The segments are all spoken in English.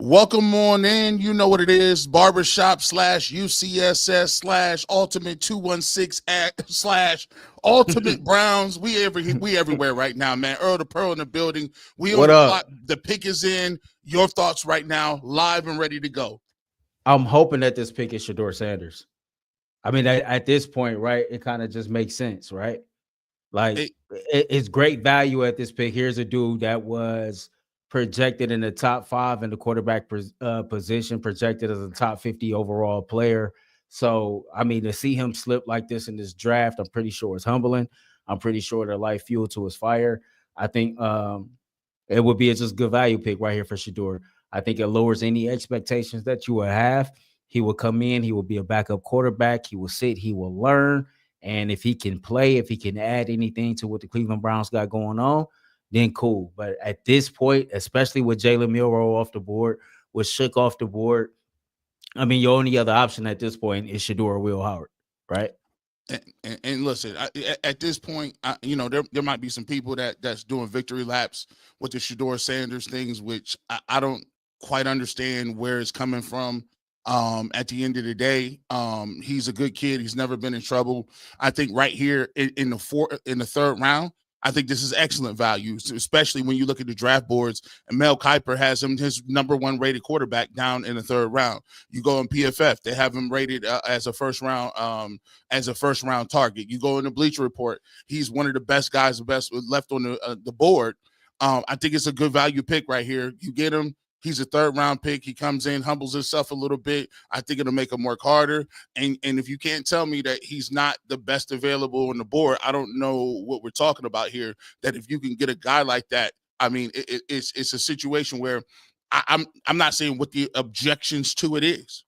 Welcome on in. You know what it is. Barbershop / UCSS / Ultimate 216 / Ultimate Browns. We everywhere right now, man. Earl the Pearl in the building. We on What the up? clock. The pick is in. Your thoughts right now, live and ready to go. I'm hoping that this pick is Shador Sanders. I mean, at this point, right, it kind of just makes sense, right? Like, It, it's great value at this pick. Here's a dude that was projected in the top 5 in the quarterback position, projected as a top 50 overall player. So, I mean, to see him slip like this in this draft, I'm pretty sure it's humbling. I'm pretty sure they're light fuel to his fire. I think it would be a just good value pick right here for Shador. I think it lowers any expectations that you will have. He will come in, he will be a backup quarterback, he will sit, he will learn. And if he can play, if he can add anything to what the Cleveland Browns got going on, then cool. But at this point, especially with Jalen Milroe off the board, with Shook off the board, I mean, your only other option at this point is Shador or Will Howard, right? and listen, at this point, there might be some people that's doing victory laps with the Shador Sanders things, which I don't quite understand where it's coming from. At the end of the day, he's a good kid. He's never been in trouble. I think right here in the third round, I think this is excellent value, especially when you look at the draft boards. And Mel Kiper has him his #1 rated quarterback down in the third round. You go in PFF, they have him rated as a first round target. You go in the Bleacher Report, he's one of the best guys, the best left on the board. I think it's a good value pick right here. You get him. He's a third-round pick. He comes in, humbles himself a little bit. I think it'll make him work harder. And if you can't tell me that he's not the best available on the board, I don't know what we're talking about here. That if you can get a guy like that, I mean, it's a situation where I'm not saying what the objections to it is.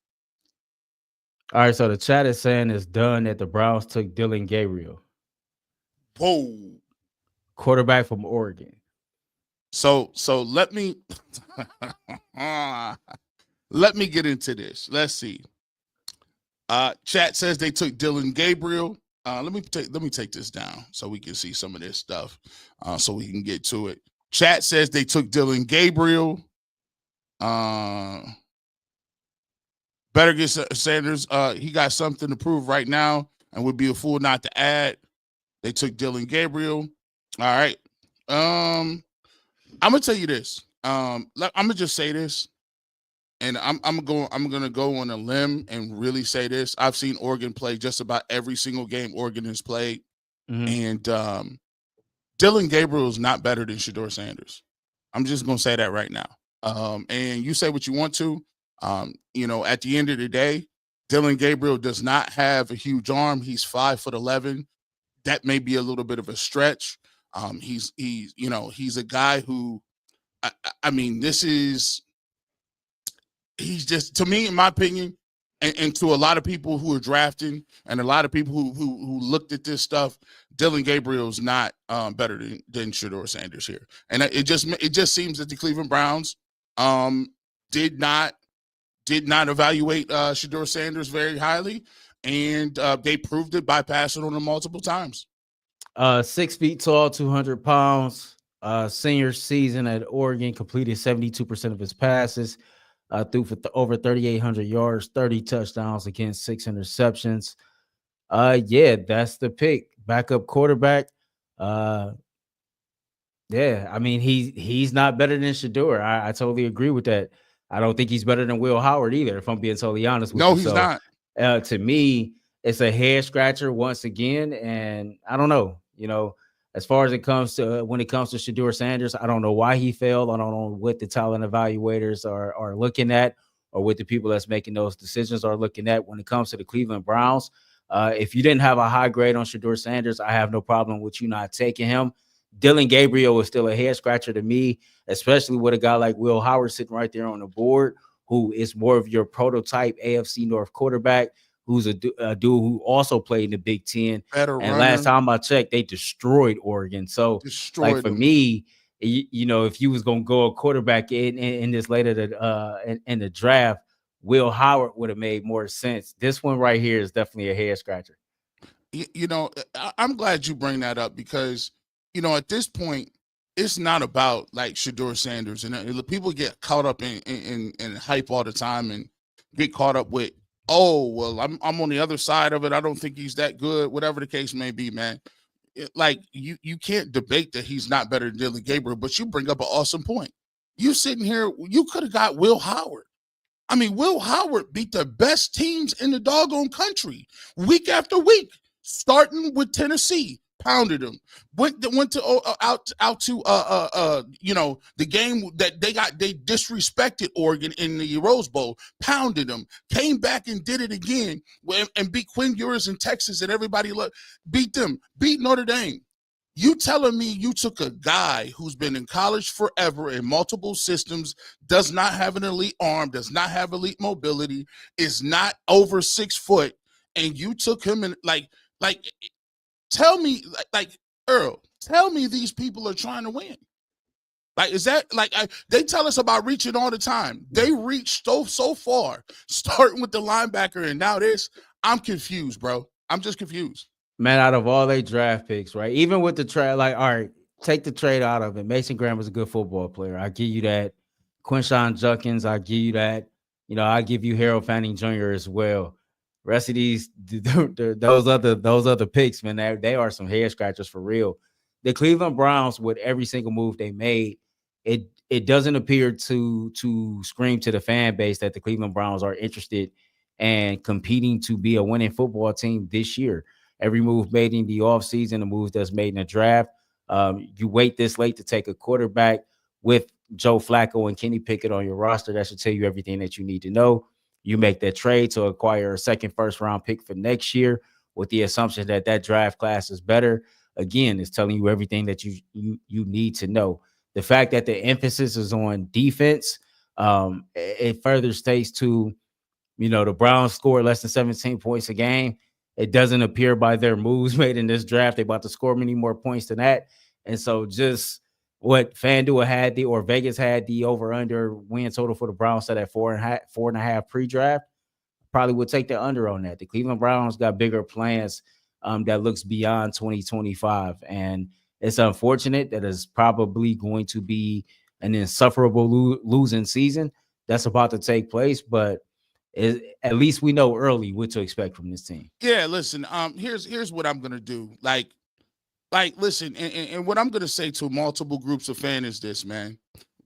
All right, so the chat is saying it's done that the Browns took Dylan Gabriel, Whoa. quarterback from Oregon. So let me let me get into this. Let's see. Chat says they took Dylan Gabriel. Let me take this down so we can see some of this stuff. So we can get to it. Chat says they took Dylan Gabriel. Better get Sanders. He got something to prove right now, and would be a fool not to add. They took Dylan Gabriel. All right. I'm gonna tell you this. I'm gonna just say this, and I'm gonna go on a limb and really say this. I've seen Oregon play just about every single game Oregon has played, and Dylan Gabriel is not better than Shador Sanders. I'm just gonna say that right now. And you say what you want to. At the end of the day, Dylan Gabriel does not have a huge arm. He's 5'11". That may be a little bit of a stretch. He's a guy who, I mean, he's just, to me, in my opinion, and to a lot of people who are drafting and a lot of people who looked at this stuff, Dylan Gabriel's not better than Shador Sanders here. And it just seems that the Cleveland Browns did not evaluate Shador Sanders very highly, and they proved it by passing on him multiple times. 6 feet tall, 200 pounds. Senior season at Oregon, completed 72% of his passes, threw for over 3,800 yards, 30 touchdowns against 6 interceptions. Yeah, that's the pick. Backup quarterback. Yeah, I mean, he's not better than Shador. I totally agree with that. I don't think he's better than Will Howard either, if I'm being totally honest with you. No, he's not. To me, it's a head scratcher once again, and I don't know. As far as when it comes to Shador Sanders, I don't know why he failed. I don't know what the talent evaluators are looking at, or what the people that's making those decisions are looking at when it comes to the Cleveland Browns. If you didn't have a high grade on Shador Sanders, I have no problem with you not taking him. Dylan Gabriel is still a head scratcher to me, especially with a guy like Will Howard sitting right there on the board, who is more of your prototype AFC North quarterback, who's a dude who also played in the Big Ten. Better and runner. Last time I checked, they destroyed Oregon. So, for me, if you was gonna go a quarterback in this later in the draft, Will Howard would have made more sense. This one right here is definitely a head scratcher. I'm glad you bring that up because, at this point, it's not about like Shador Sanders, and people get caught up in hype all the time and get caught up with, oh well, I'm on the other side of it. I don't think he's that good. Whatever the case may be, man. Like you can't debate that he's not better than Dylan Gabriel, but you bring up an awesome point. You sitting here, you could have got Will Howard. I mean, Will Howard beat the best teams in the doggone country week after week, starting with Tennessee, pounded them. Went to out to the game that they disrespected Oregon in the Rose Bowl, pounded them, came back and did it again, and beat Quinn Ewers in Texas, and everybody beat them, beat Notre Dame. You telling me you took a guy who's been in college forever in multiple systems, does not have an elite arm, does not have elite mobility, is not over 6 foot, and you took him and like tell me like Earl, tell me these people are trying to win. Like, is that like they tell us about reaching all the time? They reached so far, starting with the linebacker, and now this. I'm confused, bro. I'm just confused. Man, out of all their draft picks, right? Even with the trade, like, all right, take the trade out of it. Mason Graham was a good football player. I give you that. Quinshawn Judkins, I give you that. I give you Harold Fanning Jr. as well. Rest of these, those other picks, man, they are some head scratchers for real. The Cleveland Browns, with every single move they made, it doesn't appear to scream to the fan base that the Cleveland Browns are interested and competing to be a winning football team this year. Every move made in the offseason, the moves that's made in the draft. You wait this late to take a quarterback with Joe Flacco and Kenny Pickett on your roster. That should tell you everything that you need to know. You make that trade to acquire a second first-round pick for next year with the assumption that draft class is better. Again, it's telling you everything that you need to know. The fact that the emphasis is on defense, it further states to, the Browns score less than 17 points a game. It doesn't appear by their moves made in this draft they're about to score many more points than that. And so just what FanDuel had or Vegas had the over-under win total for the Browns set at 4.5 pre-draft, probably would take the under on that. The Cleveland Browns got bigger plans that looks beyond 2025. And it's unfortunate that it's probably going to be an insufferable losing season that's about to take place, but at least we know early what to expect from this team. Yeah, listen, here's what I'm gonna do. Like listen, and what I'm gonna say to multiple groups of fans is this, man.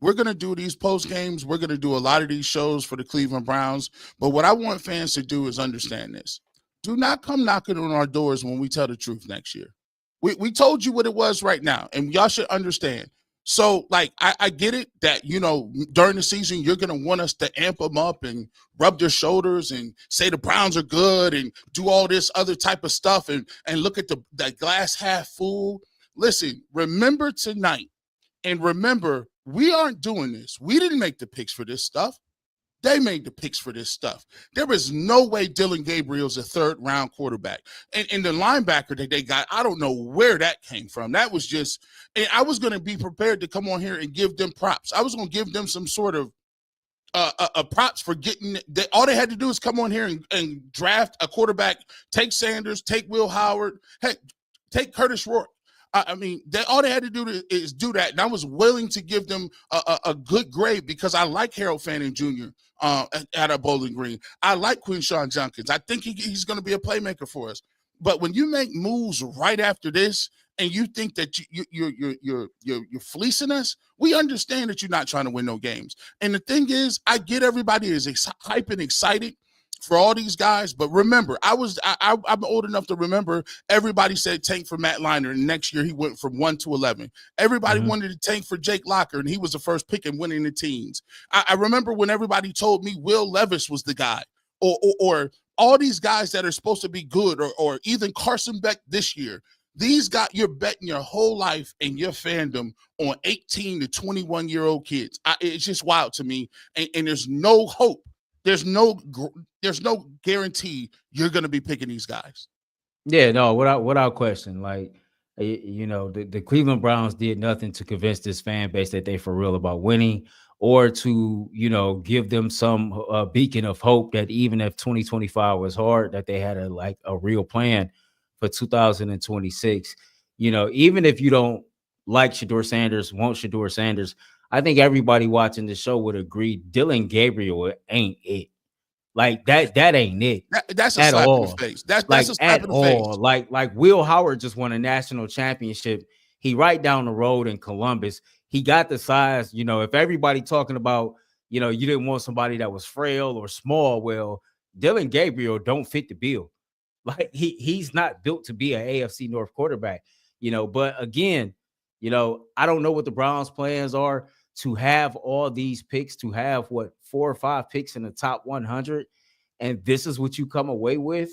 We're gonna do these post games, we're gonna do a lot of these shows for the Cleveland Browns, but what I want fans to do is understand this. Do not come knocking on our doors when we tell the truth next year. We told you what it was right now, and y'all should understand. So, like, I get it that, during the season, you're going to want us to amp them up and rub their shoulders and say the Browns are good and do all this other type of stuff and look at the glass half full. Listen, remember tonight, and remember, we aren't doing this. We didn't make the picks for this stuff. They made the picks for this stuff. There is no way Dylan Gabriel's a third-round quarterback. And the linebacker that they got, I don't know where that came from. That was just – and I was going to be prepared to come on here and give them props. I was going to give them some sort of props for getting – all they had to do is come on here and draft a quarterback, take Sanders, take Will Howard, heck, take Curtis Rourke. I mean, all they had to do is do that. And I was willing to give them a good grade because I like Harold Fannin Jr. At a Bowling Green. I like Quinshawn Judkins. I think he's going to be a playmaker for us. But when you make moves right after this and you think that you're fleecing us, we understand that you're not trying to win no games. And the thing is, I get everybody is hype and excited for all these guys, but remember, I'm old enough to remember everybody said tank for Matt Leinart, and next year he went from 1 to 11. Everybody wanted to tank for Jake Locker, and he was the first pick in winning the teams. I remember when everybody told me Will Levis was the guy, or all these guys that are supposed to be good, or even Carson Beck this year. These guys, you're betting your whole life and your fandom on 18 to 21-year-old kids. It's just wild to me, and there's no hope. There's no guarantee you're going to be picking these guys. Yeah, no, without question. Like, the Cleveland Browns did nothing to convince this fan base that they for real about winning, or to, give them some beacon of hope that even if 2025 was hard, that they had a real plan for 2026. Even if you don't like Shador Sanders, want Shador Sanders. I think everybody watching the show would agree Dylan Gabriel ain't it. Like that ain't it That's a at slap in the all. face. That's Like a slap at in the all. face. Like Will Howard just won a national championship. He right down the road in Columbus. He got the size. You know, if everybody talking about, you know, you didn't want somebody that was frail or small, well, Dylan Gabriel don't fit the bill. Like he's not built to be an AFC North quarterback, you know. But again, you know, I don't know what the Browns' plans are to have all these picks, to have what 4 or 5 picks in the top 100, and this is what you come away with.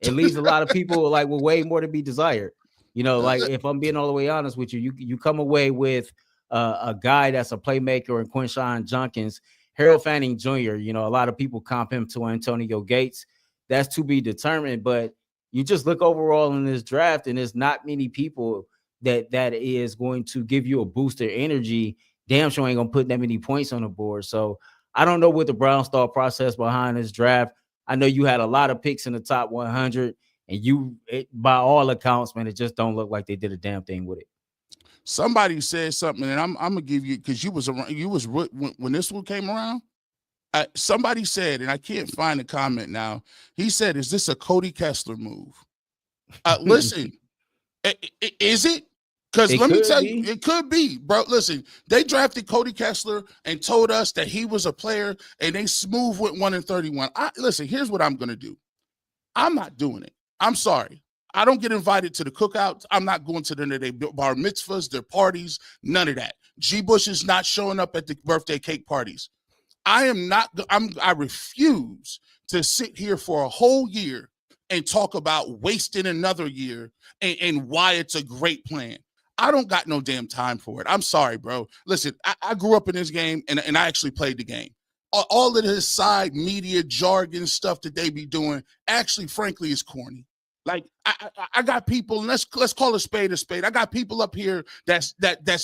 It leaves a lot of people like with way more to be desired. You know, like if I'm being all the way honest with you, you come away with a guy that's a playmaker in Quinshawn Judkins, Harold Fanning Jr. You know, a lot of people comp him to Antonio Gates. That's to be determined. But you just look overall in this draft, and there's not many people that is going to give you a boost of energy. Damn sure ain't gonna put that many points on the board. So I don't know what the Browns thought process behind this draft. I know you had a lot of picks in the top 100, and by all accounts, man, it just don't look like they did a damn thing with it. Somebody said something, and I'm gonna give you, because you was around. You was when this one came around. Somebody said, and I can't find the comment now. He said, "Is this a Cody Kessler move?" Listen, is it? Because let me tell you, it could be, bro. Listen, they drafted Cody Kessler and told us that he was a player, and they smooth went 1-31. Listen, here's what I'm gonna do. I'm not doing it. I'm sorry. I don't get invited to the cookouts. I'm not going to their bar mitzvahs, their parties, none of that. G. Bush is not showing up at the birthday cake parties. I refuse to sit here for a whole year and talk about wasting another year and why it's a great plan. I don't got no damn time for it. I'm sorry, bro. Listen, I grew up in this game, and I actually played the game. All of this side media jargon stuff that they be doing actually, frankly, is corny. Like I got people, and let's call a spade a spade. I got people up here that's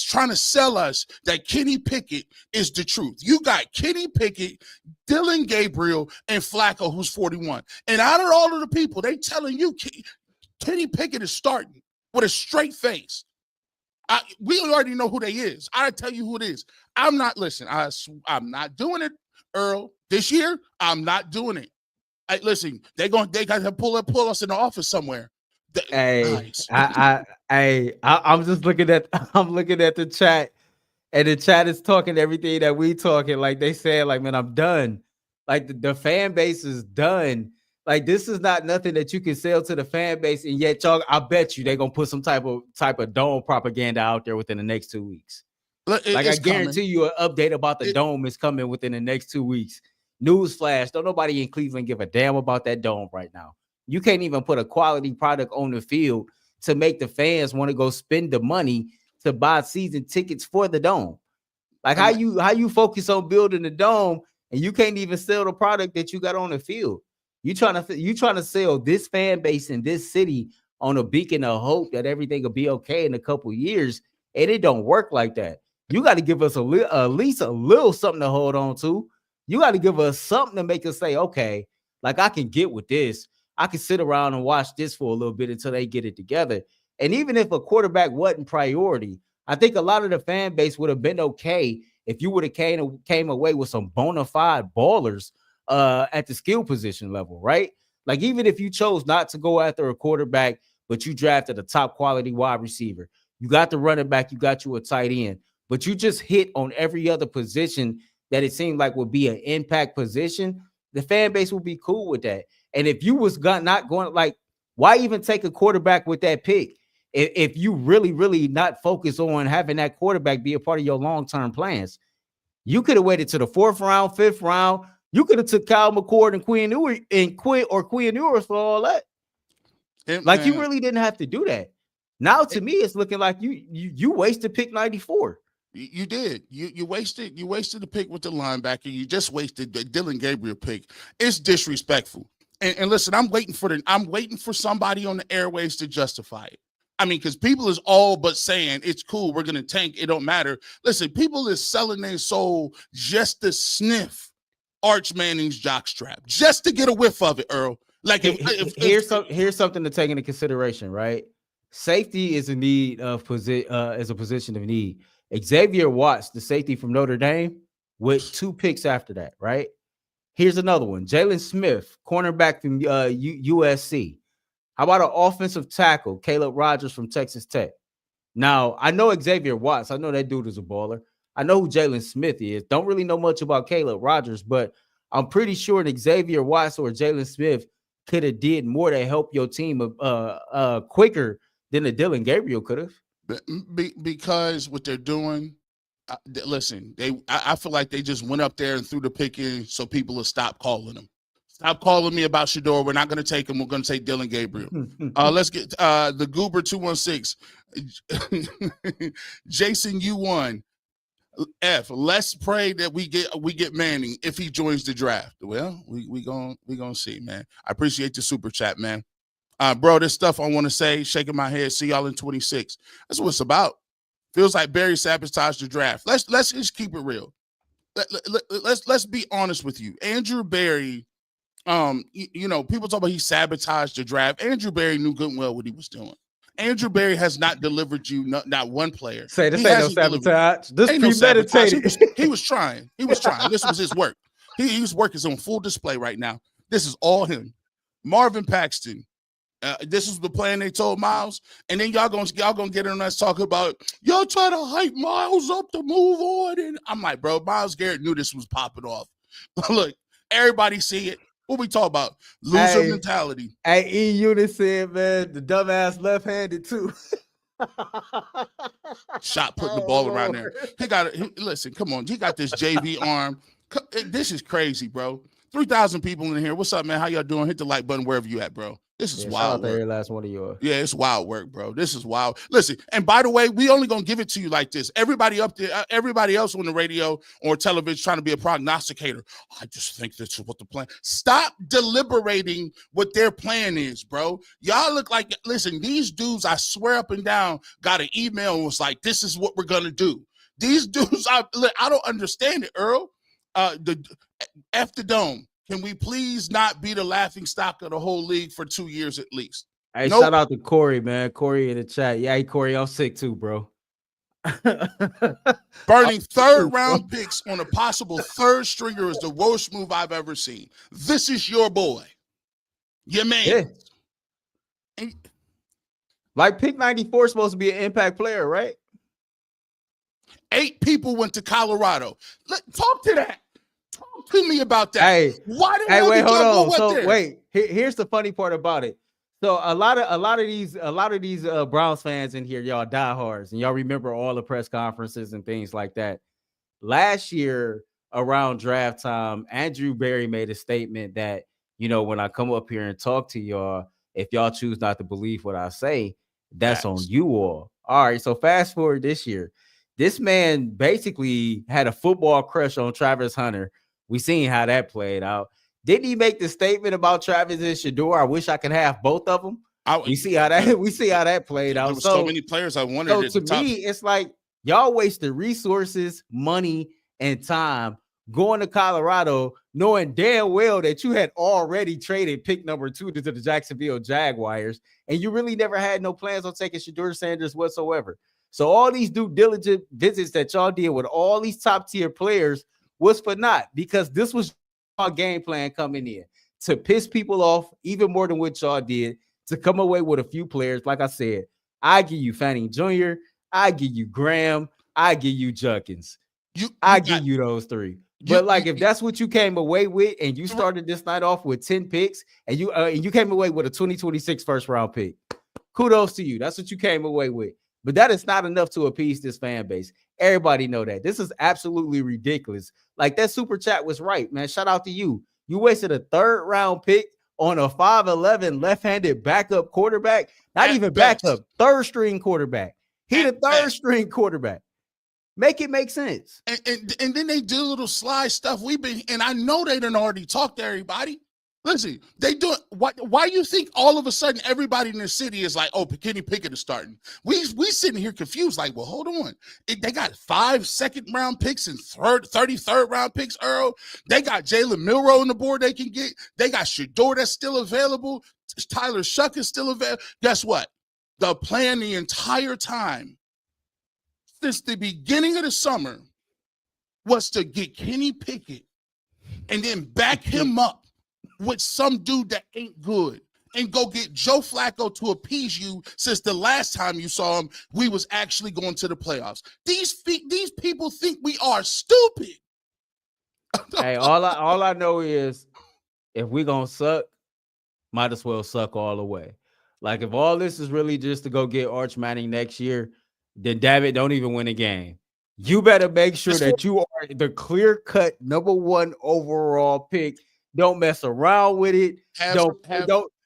trying to sell us that Kenny Pickett is the truth. You got Kenny Pickett, Dylan Gabriel, and Flacco, who's 41. And out of all of the people, they telling you Kenny Pickett is starting with a straight face. We already know who they is. I tell you who it is. I'm not I'm not doing it, Earl. This year, I'm not doing it. Listen, they got to pull us in the office somewhere. Nice. I'm just looking at the chat, and the chat is talking everything that we talking. Like they said, like, man, I'm done. Like the fan base is done. Like this is not nothing that you can sell to the fan base, and yet y'all, I bet you they're gonna put some type of dome propaganda out there within the next 2 weeks. Like I guarantee you, an update about the dome is coming within the next 2 weeks. Newsflash: don't nobody in Cleveland give a damn about that dome right now. You can't even put a quality product on the field to make the fans want to go spend the money to buy season tickets for the dome. Like how you focus on building the dome and you can't even sell the product that you got on the field. You trying to sell this fan base in this city on a beacon of hope that everything will be okay in a couple years, and it don't work like that. You got to give us at least a little something to hold on to. You got to give us something to make us say, okay, like I can get with this. I can sit around and watch this for a little bit until they get it together. And even if a quarterback wasn't priority, I think a lot of the fan base would have been okay if you would have came away with some bona fide ballers at the skill position level, right? Like even if you chose not to go after a quarterback, but you drafted a top quality wide receiver, you got the running back, you got you a tight end, but you just hit on every other position that it seemed like would be an impact position, the fan base would be cool with that. And if you was not going, like, why even take a quarterback with that pick if you really not focus on having that quarterback be a part of your long-term plans? You could have waited to the 4th round, 5th round. You could have took Kyle McCord and Quinn Ewers for all that. Like you really didn't have to do that. Now to me, it's looking like you wasted pick 94. You did. You wasted the pick with the linebacker. You just wasted the Dylan Gabriel pick. It's disrespectful. And listen, I'm waiting for somebody on the airways to justify it. I mean, because people is all but saying it's cool, we're gonna tank, it don't matter. Listen, people is selling their soul just to sniff Arch Manning's jockstrap, just to get a whiff of it, Earl. Like here's something to take into consideration, right? Safety is a need of is a position of need. Xavier Watts, the safety from Notre Dame, with 2 picks after that, right? Here's another one. Jalen Smith, cornerback from USC. How about an offensive tackle, Caleb Rogers from Texas Tech? Now, I know Xavier Watts. I know that dude is a baller. I know who Jalen Smith is. Don't really know much about Caleb Rogers, but I'm pretty sure that Xavier Watts or Jalen Smith could have did more to help your team quicker than the Dylan Gabriel could have. Because what they're doing, listen, I feel like they just went up there and threw the pick in so people will stop calling them. Stop calling me about Shedeur. We're not going to take him. We're going to take Dylan Gabriel. Let's get the Goober 216. Jason U1. F. Let's pray that we get Manning if he joins the draft. Well, we gonna see, man. I appreciate the super chat, man. Bro, this stuff I want to say, shaking my head. See y'all in 26. That's what it's about. Feels like Barry sabotaged the draft. Let's just keep it real. Let's be honest with you. Andrew Barry, people talk about he sabotaged the draft. Andrew Barry knew good and well what he was doing. Andrew Barry has not delivered you not one player. Say this ain't no sabotage. This ain't premeditated. No he was trying. He was trying. This was his work. His work is on full display right now. This is all him. Marvin Paxton. This is the plan they told Miles, and then y'all gonna get on us talking about y'all try to hype Miles up to move on, and I'm like, bro, Miles Garrett knew this was popping off. Look, everybody see it. What we talk about? Loser mentality. Hey, E-Unit said, man, the dumbass left-handed too. Shot putting the ball around there. Listen, come on. He got this JV arm. This is crazy, bro. 3,000 people in here. What's up, man? How y'all doing? Hit the like button wherever you at, bro. This is wild. Every last one of yours. Yeah, it's wild work, bro. This is wild. Listen, and by the way, we only gonna give it to you like this. Everybody up there, everybody else on the radio or television trying to be a prognosticator. I just think this is what the plan. Stop deliberating what their plan is, bro. Y'all look like, listen, these dudes, I swear up and down, got an email and was like, this is what we're gonna do. These dudes, I don't understand it, Earl. The Dome. Can we please not be the laughing stock of the whole league for 2 years at least? Hey, shout out to Corey, man. Corey in the chat. Yeah, hey, Corey, I'm sick too, bro. Burning third-round picks on a possible third stringer is the worst move I've ever seen. This is your boy. Your man. Yeah. Like pick 94 is supposed to be an impact player, right? 8 people went to Colorado. Talk to that. Talk to me about that. Hey, why did wait, hold on. So there? wait, here's the funny part about it. So a lot of these Browns fans in here, y'all diehards, and y'all remember all the press conferences and things like that. Last year around draft time, Andrew Barry made a statement that, when I come up here and talk to y'all, if y'all choose not to believe what I say, that's on you all. All right. So fast forward this year. This man basically had a football crush on Travis Hunter. We seen how that played out. Didn't he make the statement about Travis and Shedeur? I wish I could have both of them. We see how that played out. There were so many players I wanted. So to me, it's like y'all wasted resources, money, and time going to Colorado, knowing damn well that you had already traded pick number 2 to the Jacksonville Jaguars, and you really never had no plans on taking Shedeur Sanders whatsoever. So all these due diligent visits that y'all did with all these top tier players was for naught, because this was our game plan coming in to piss people off even more than what y'all did, to come away with a few players. Like I said, I give you Fannin Jr., I give you Graham, I give you Judkins. I give you those 3. But if that's what you came away with, and you started this night off with 10 picks, and you came away with a 2026 first round pick, kudos to you. That's what you came away with. But that is not enough to appease this fan base. Everybody know that. This is absolutely ridiculous. Like, that super chat was right, man. Shout out to you. You wasted a 3rd round pick on a 5'11" left-handed backup quarterback. Not even backup, 3rd string quarterback. He the 3rd string quarterback. Make it make sense. And then they do little sly stuff. And I know they done already talked to everybody. Listen, they do it. Why you think all of a sudden everybody in the city is like, oh, Kenny Pickett is starting? We sitting here confused, like, well, hold on. They got 5 second-round picks and 33rd-round picks, Earl. They got Jalen Milroe on the board they can get. They got Shedeur that's still available. Tyler Shuck is still available. Guess what? The plan the entire time since the beginning of the summer was to get Kenny Pickett and then back him up with some dude that ain't good and go get Joe Flacco to appease you since the last time you saw him, we was actually going to the playoffs. These people think we are stupid. Hey, all I know is if we gonna suck, might as well suck all the way. Like if all this is really just to go get Arch Manning next year, then damn it, don't even win a game. You better make sure that you are the clear-cut #1 overall pick. Don't mess around with it.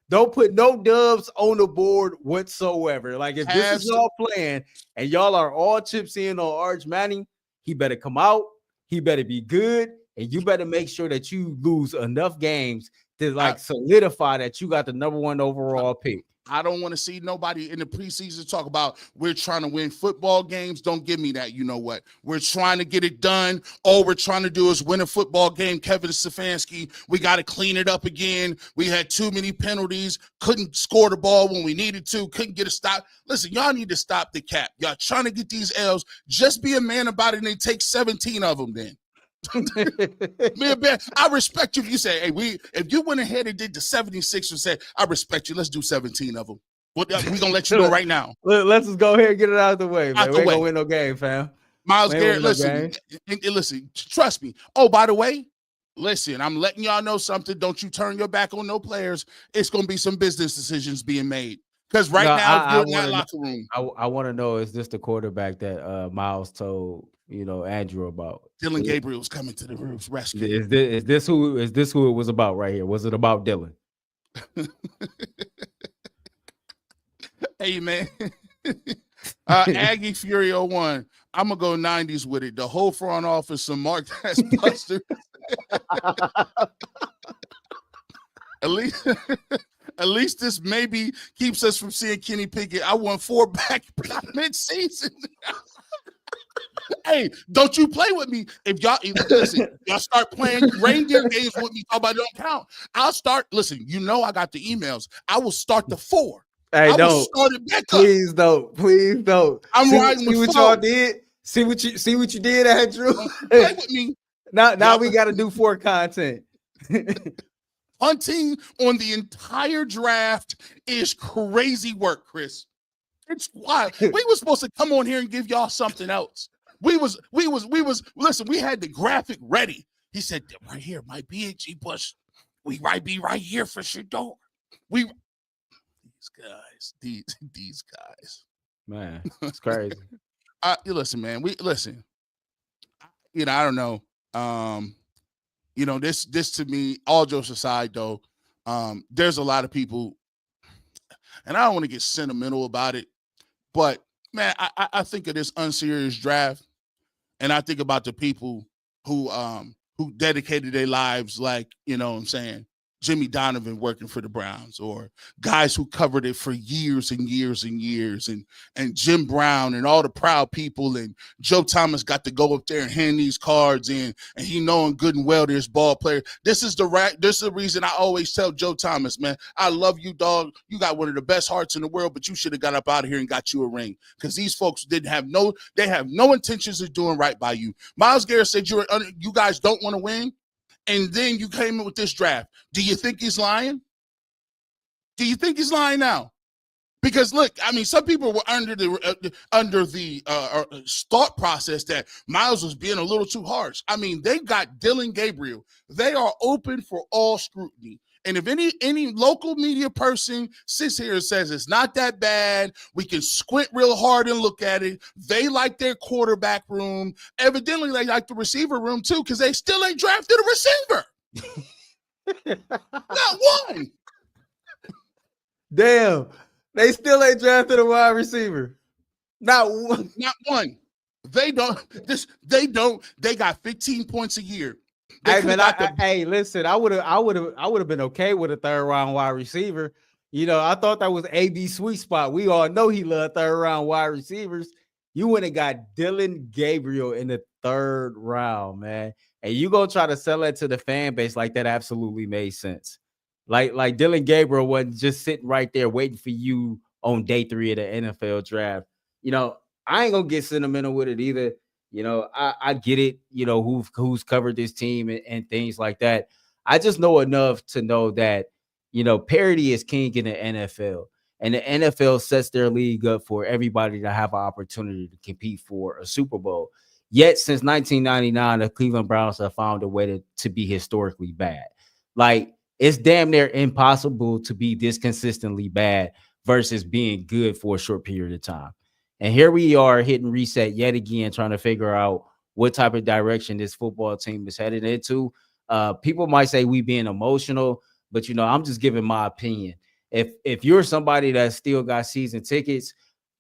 Don't put no dubs on the board whatsoever. Like if this is y'all playing and y'all are all chips in on Arch Manning, he better come out. He better be good, and you better make sure that you lose enough games to like solidify that you got the #1 overall pick. I don't want to see nobody in the preseason talk about we're trying to win football games. Don't give me that. You know what? We're trying to get it done. All we're trying to do is win a football game. Kevin Stefanski, we got to clean it up again. We had too many penalties. Couldn't score the ball when we needed to. Couldn't get a stop. Listen, y'all need to stop the cap. Y'all trying to get these L's. Just be a man about it and then take 17 of them then. I respect you if you say, hey, if you went ahead and did the 76 and said, I respect you, let's do 17 of them. We're gonna let you know right now. Let's just go ahead and get it out of the way, man. We ain't gonna win no game, fam. Myles Garrett, listen, trust me. Oh, by the way, listen, I'm letting y'all know something. Don't you turn your back on no players. It's gonna be some business decisions being made. Because now, you're in that locker room. I want to know, is this the quarterback that Myles told Andrew about? Dylan Gabriel's coming to the roof's rescue. Is this who it was about right here? Was it about Dylan? Hey man, Aggie Fury 01. I'm gonna go 90s with it. The whole front office, some Mark Test Buster. At least this maybe keeps us from seeing Kenny Pickett. I won 4 back mid-season. Hey, don't you play with me. If y'all start playing reindeer games with me, talk about it don't count. I'll start. Listen, I got the emails. I will start the 4. Hey, don't. Start it back up. Please don't. I'm riding see what y'all did. See what you did, Andrew. Play with me. Now we got to do 4 content. Hunting on the entire draft is crazy work, Chris. It's wild. We were supposed to come on here and give y'all something else. Listen, we had the graphic ready. He said, right here might be it, G Bush. We might be right here for Shador. These guys. Man, it's crazy. Listen, man. I don't know. This to me, all jokes aside, though, there's a lot of people, and I don't want to get sentimental about it, but man, I think of this unserious draft, and I think about the people who dedicated their lives, like, what I'm saying, Jimmy Donovan working for the Browns, or guys who covered it for years and years and years, and Jim Brown and all the proud people, and Joe Thomas got to go up there and hand these cards in, and he knowing good and well there's ball player. This is the reason I always tell Joe Thomas, man, I love you, dog. You got one of the best hearts in the world, but you should have got up out of here and got you a ring, because these folks have no intentions of doing right by you. Myles Garrett said you guys don't want to win. And then you came in with this draft. Do you think he's lying? Do you think he's lying now? Because look, I mean, some people were under the thought process that Myles was being a little too harsh. I mean, they got Dylan Gabriel. They are open for all scrutiny. And if any local media person sits here and says it's not that bad, we can squint real hard and look at it. They like their quarterback room. Evidently, they like the receiver room too, because they still ain't drafted a receiver. Not one. Damn. They still ain't drafted a wide receiver. Not one. Not one. They got 15 points a year. Hey man, hey, listen, I would have been okay with a 3rd round wide receiver. I thought that was AB sweet spot. We all know he loved 3rd round wide receivers. You went and got Dylan Gabriel in the 3rd round, man. And you gonna try to sell that to the fan base like that absolutely made sense. Like Dylan Gabriel wasn't just sitting right there waiting for you on day 3 of the NFL draft. I ain't gonna get sentimental with it either. I get it, who's covered this team and things like that. I just know enough to know that, parity is king in the NFL. And the NFL sets their league up for everybody to have an opportunity to compete for a Super Bowl. Yet since 1999, the Cleveland Browns have found a way to be historically bad. Like, it's damn near impossible to be this consistently bad versus being good for a short period of time. And here we are hitting reset yet again, trying to figure out what type of direction this football team is headed into. People might say we being emotional, but I'm just giving my opinion. If you're somebody that still got season tickets,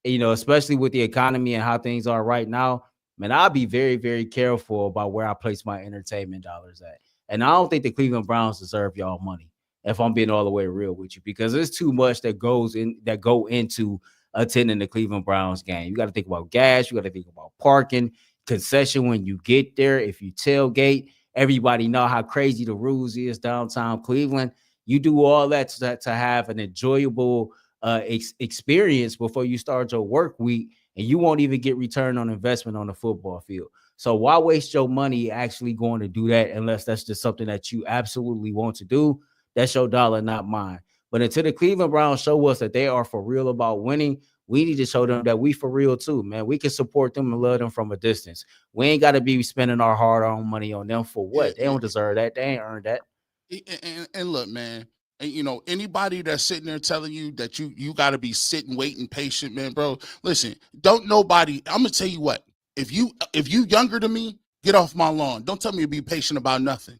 especially with the economy and how things are right now, man, I'll be very, very careful about where I place my entertainment dollars at. And I don't think the Cleveland Browns deserve y'all money, if I'm being all the way real with you, because there's too much that go into attending the Cleveland Browns game. You got to think about gas, you got to think about parking, concession when you get there. If you tailgate, everybody know how crazy the rules is downtown Cleveland. You do all that to have an enjoyable experience before you start your work week, and you won't even get return on investment on the football field. So why waste your money actually going to do that unless that's just something that you absolutely want to do? That's your dollar, not mine. But until the Cleveland Browns show us that they are for real about winning, we need to show them that we for real too, man. We can support them and love them from a distance. We ain't got to be spending our hard-earned money on them for what? They don't deserve that. They ain't earned that. And look, man, and anybody that's sitting there telling you that you got to be sitting, waiting, patient, man, bro. Listen, don't nobody. I'm gonna tell you what. If you younger than me, get off my lawn. Don't tell me to be patient about nothing.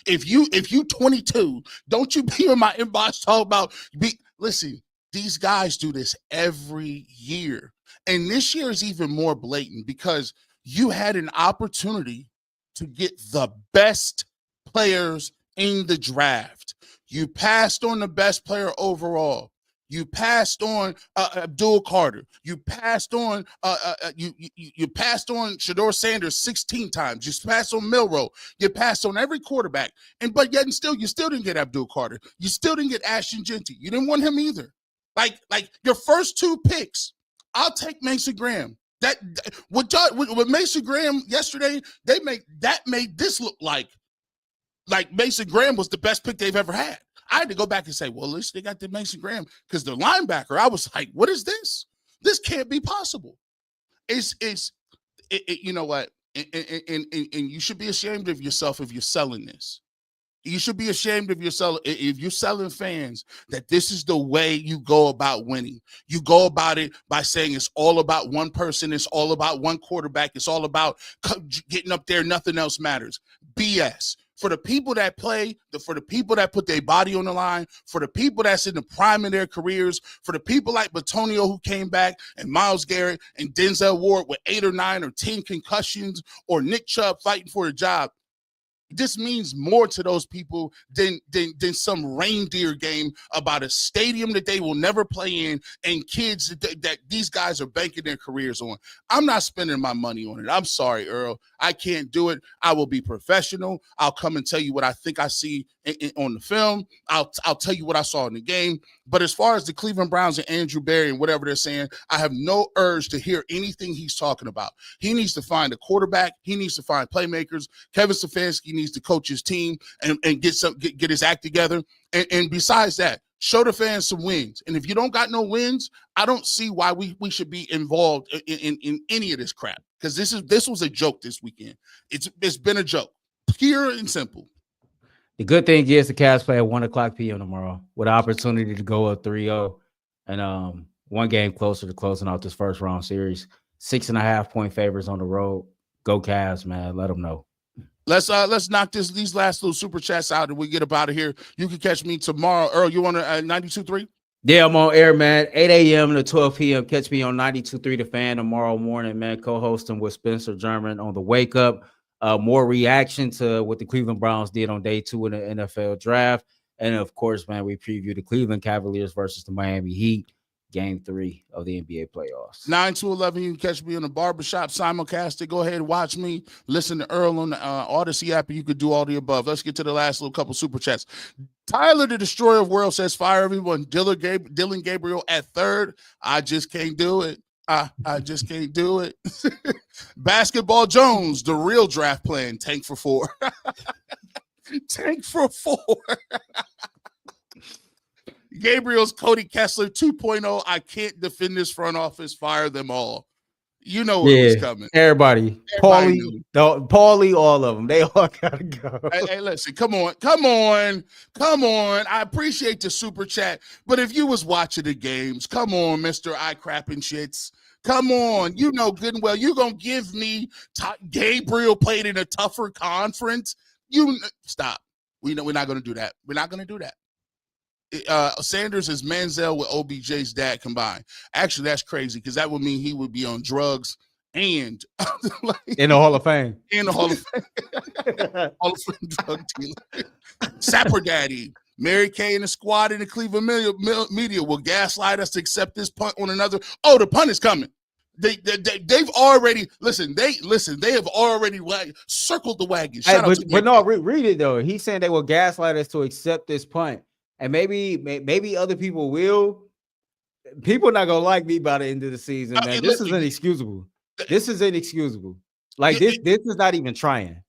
If you 22, don't you be in my inbox talk about listen. These guys do this every year, and this year is even more blatant because you had an opportunity to get the best players in the draft. You passed on the best player overall. You passed on Abdul Carter. You passed on you passed on Shedeur Sanders 16 times. You passed on Milroe. You passed on every quarterback, but yet and still you still didn't get Abdul Carter. You still didn't get Ashton Genty. You didn't want him either. Like your first 2 picks, I'll take Mason Graham. That with Mason Graham yesterday, made this look like Mason Graham was the best pick they've ever had. I had to go back and say, well, at least they got the Mason Graham, because the linebacker, I was like, what is this? This can't be possible. You know what? And you should be ashamed of yourself if you're selling this. You should be ashamed of yourself if you're selling fans that this is the way you go about winning. You go about it by saying it's all about one person. It's all about one quarterback. It's all about getting up there. Nothing else matters. BS. For the people that play, for the people that put their body on the line, for the people that's in the prime of their careers, for the people like Batonio who came back, and Myles Garrett and Denzel Ward with 8 or 9 or 10 concussions, or Nick Chubb fighting for a job. This means more to those people than some reindeer game about a stadium that they will never play in and kids that these guys are banking their careers on. I'm not spending my money on it. I'm sorry, Earl. I can't do it. I will be professional. I'll come and tell you what I think I see on the film. I'll tell you what I saw in the game. But as far as the Cleveland Browns and Andrew Berry and whatever they're saying, I have no urge to hear anything he's talking about. He needs to find a quarterback. He needs to find playmakers. Kevin Stefanski needs to coach his team and get his act together. And besides that, show the fans some wins. And if you don't got no wins, I don't see why we should be involved in any of this crap. Because this was a joke this weekend. It's been a joke, pure and simple. The good thing is the Cavs play at 1:00 p.m. tomorrow with an opportunity to go up 3-0 and one game closer to closing out this first round series. 6.5-point favors on the road. Go Cavs, man. Let them know. Let's knock these last little super chats out and we get up out of here. You can catch me tomorrow. Earl, you on 92.3? Yeah, I'm on air, man. 8 a.m. to 12 p.m. Catch me on 92.3 The Fan tomorrow morning, man. Co-hosting with Spencer German on the Wake Up. More reaction to what the Cleveland Browns did on day 2 in the NFL draft. And, of course, man, we preview the Cleveland Cavaliers versus the Miami Heat, game 3 of the NBA playoffs. 9 to 11, you can catch me on the barbershop simulcast. Go ahead and watch me. Listen to Earl on the Odyssey app, and you could do all the above. Let's get to the last little couple super chats. Tyler, the Destroyer of World, says fire everyone. Dylan Gabriel at third. I just can't do it. I just can't do it. Basketball Jones, the real draft plan. Tank for 4. Tank for 4. Gabriel's Cody Kessler 2.0. I can't defend this front office. Fire them all. You know it was coming. Everybody Paulie, all of them. They all gotta go. Hey, listen, come on. I appreciate the super chat, but if you was watching the games, come on, Mr. Eye Crapping Shits. Come on, you know good and well you're gonna give me Gabriel played in a tougher conference. You stop. We're not gonna do that. We're not gonna do that. Sanders is Manziel with OBJ's dad combined. Actually, that's crazy because that would mean he would be on drugs and in the Hall of Fame. In the Hall of Fame. Hall of Fame drug dealer. Sapper Daddy. Mary Kay and the squad in the Cleveland media will gaslight us to accept this punt on another. Oh, the punt is coming. They've already they have already circled the wagon. But no, read it though. He's saying they will gaslight us to accept this punt. And maybe other people will. People are not gonna like me by the end of the season, man. This is inexcusable. This is inexcusable. Like this is not even trying.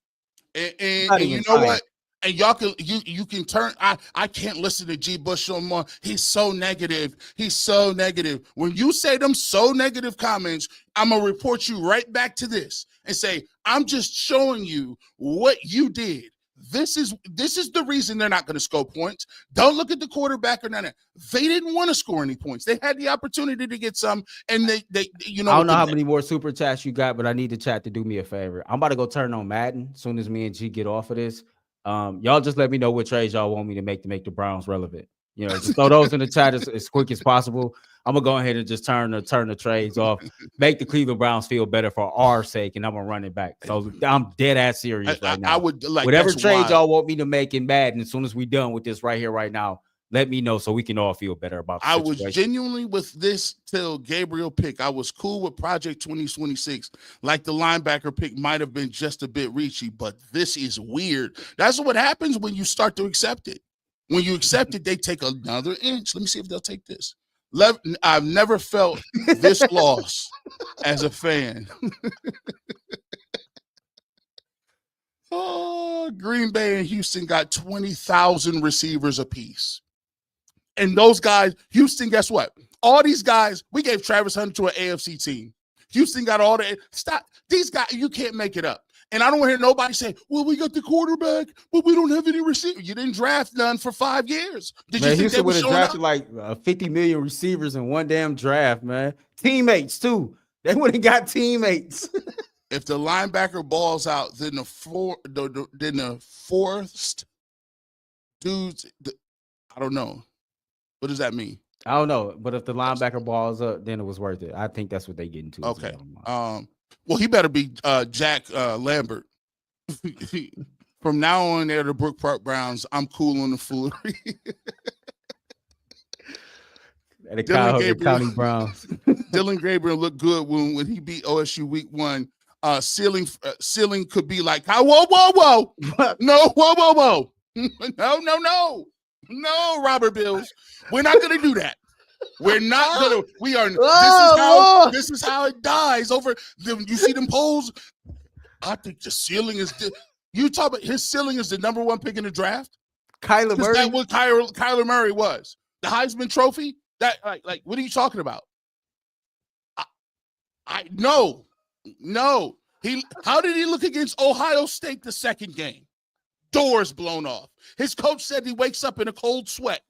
And you know what? And y'all can you can turn. I can't listen to G. Bush no more. He's so negative. He's so negative. When you say them so negative comments, I'm gonna report you right back to this and say I'm just showing you what you did. This is the reason they're not going to score points. Don't look at the quarterback or none of that. They didn't want to score any points. They had the opportunity to get some, and they I don't know how many more super chats you got, but I need the chat to do me a favor. I'm about to go turn on Madden as soon as me and G get off of this. Y'all just let me know what trades y'all want me to make the Browns relevant. You know, just throw those in the chat as quick as possible. I'm gonna go ahead and just turn the trades off, make the Cleveland Browns feel better for our sake, and I'm gonna run it back. So I'm dead ass serious right now. I would like whatever trades y'all want me to make in Madden. As soon as we done with this right here, right now, let me know so we can all feel better about. I was genuinely with this till Gabriel pick. I was cool with Project 2026. Like the linebacker pick might have been just a bit reachy, but this is weird. That's what happens when you start to accept it. When you accept it, they take another inch. Let me see if they'll take this. I've never felt this loss as a fan. Oh, Green Bay and Houston got 20,000 receivers apiece. And those guys, Houston, guess what? All these guys, we gave Travis Hunter to an AFC team. Houston got all the stop. These guys, you can't make it up. And I don't want to hear nobody say, well, we got the quarterback, but we don't have any receiver. You didn't draft none for 5 years. Did you think Houston would have drafted like 50 million receivers in one damn draft, man? Teammates, too. They would have got teammates. If the linebacker balls out, then the fourth dudes, I don't know. What does that mean? I don't know. But if the linebacker balls up, then it was worth it. I think that's what they get into. Okay. Well, he better be Jack Lambert. From now on, they're the Brook Park Browns. I'm cool on the foolery. The County Browns. Dylan Gabriel looked good when he beat OSU week 1. Ceiling could be like, whoa. No, whoa. No, Robert Bills. We're not going to do that. We're not gonna. We are. This is how it dies over. You see them polls. I think the ceiling is. You talk about his ceiling is the #1 pick in the draft. Kyler Murray. That's what Kyler Murray was. The Heisman Trophy. That like what are you talking about? I no. How did he look against Ohio State the second game? Doors blown off. His coach said he wakes up in a cold sweat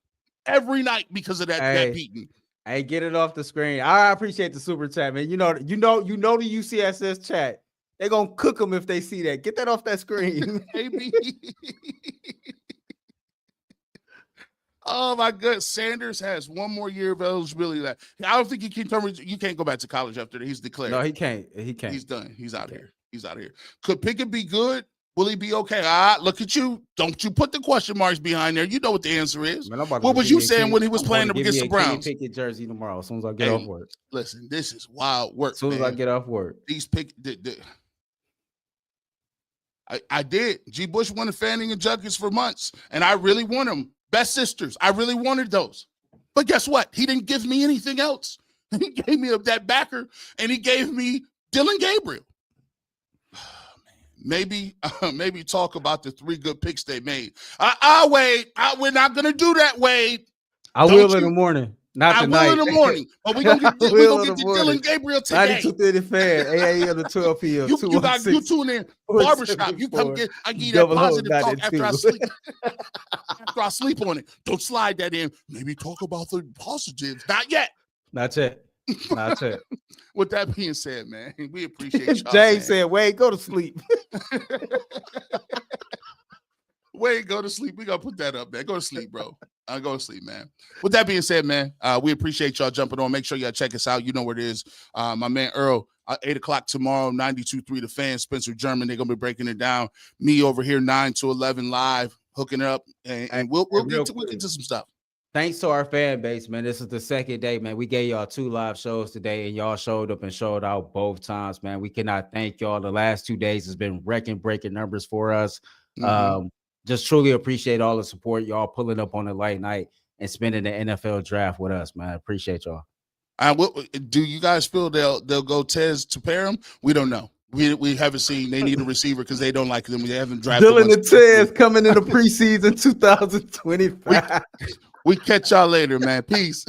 every night because of that beating. Hey, get it off the screen. I appreciate the super chat, man. You know the UCSS chat. They're gonna cook them if they see that. Get that off that screen. Maybe. Oh my God. Sanders has 1 more year of eligibility left. I don't think you can't go back to college after that. He's declared. No, he can't. He's done. He's out here. Could Pickett be good? Will he be okay? Look at you. Don't you put the question marks behind there. You know what the answer is. Man, what was you saying when he was playing against the Browns? Pickett jersey tomorrow as soon as I get off work. Listen, this is wild work. As soon as I get off work. These I did. G. Bush wanted Fanning and Judkins for months, and I really want him Best sisters. I really wanted those. But guess what? He didn't give me anything else. He gave me that backer, and he gave me Dylan Gabriel. Maybe talk about the 3 good picks they made. I'll wait. We're not going to do that, Wade. I will in the morning. Not tonight. I will in the morning. But we're going to get to Dylan Gabriel today. 92.30 Fan, 8 a.m. to 12 p.m. You tune in. Barbershop. You come get, I give you that positive talk after I sleep. After I sleep on it. Don't slide that in. Maybe talk about the positives. Not yet. Not yet. Not yet. With that being said, man, we appreciate y'all. James said, Wade, go to sleep. Wade, go to sleep. We got to put that up, man. Go to sleep, bro. Go to sleep, man. With that being said, man, we appreciate y'all jumping on. Make sure y'all check us out. You know where it is. My man Earl, 8 o'clock tomorrow, 92.3 The Fan, Spencer German. They're going to be breaking it down. Me over here, 9 to 11 live, hooking it up. And we'll get to some stuff. Thanks to our fan base, man. This is the second day, man. We gave y'all 2 live shows today, and y'all showed up and showed out both times, man. We cannot thank y'all. The last 2 days has been breaking numbers for us. Mm-hmm. Just truly appreciate all the support. Y'all pulling up on a late night and spending the NFL draft with us, man. Appreciate y'all. Do you guys feel they'll go Tez to pair them? We don't know. We haven't seen. They need a receiver because they don't like them. They haven't drafted. Dylan and Tez coming in the preseason 2025. We catch y'all later, man. Peace.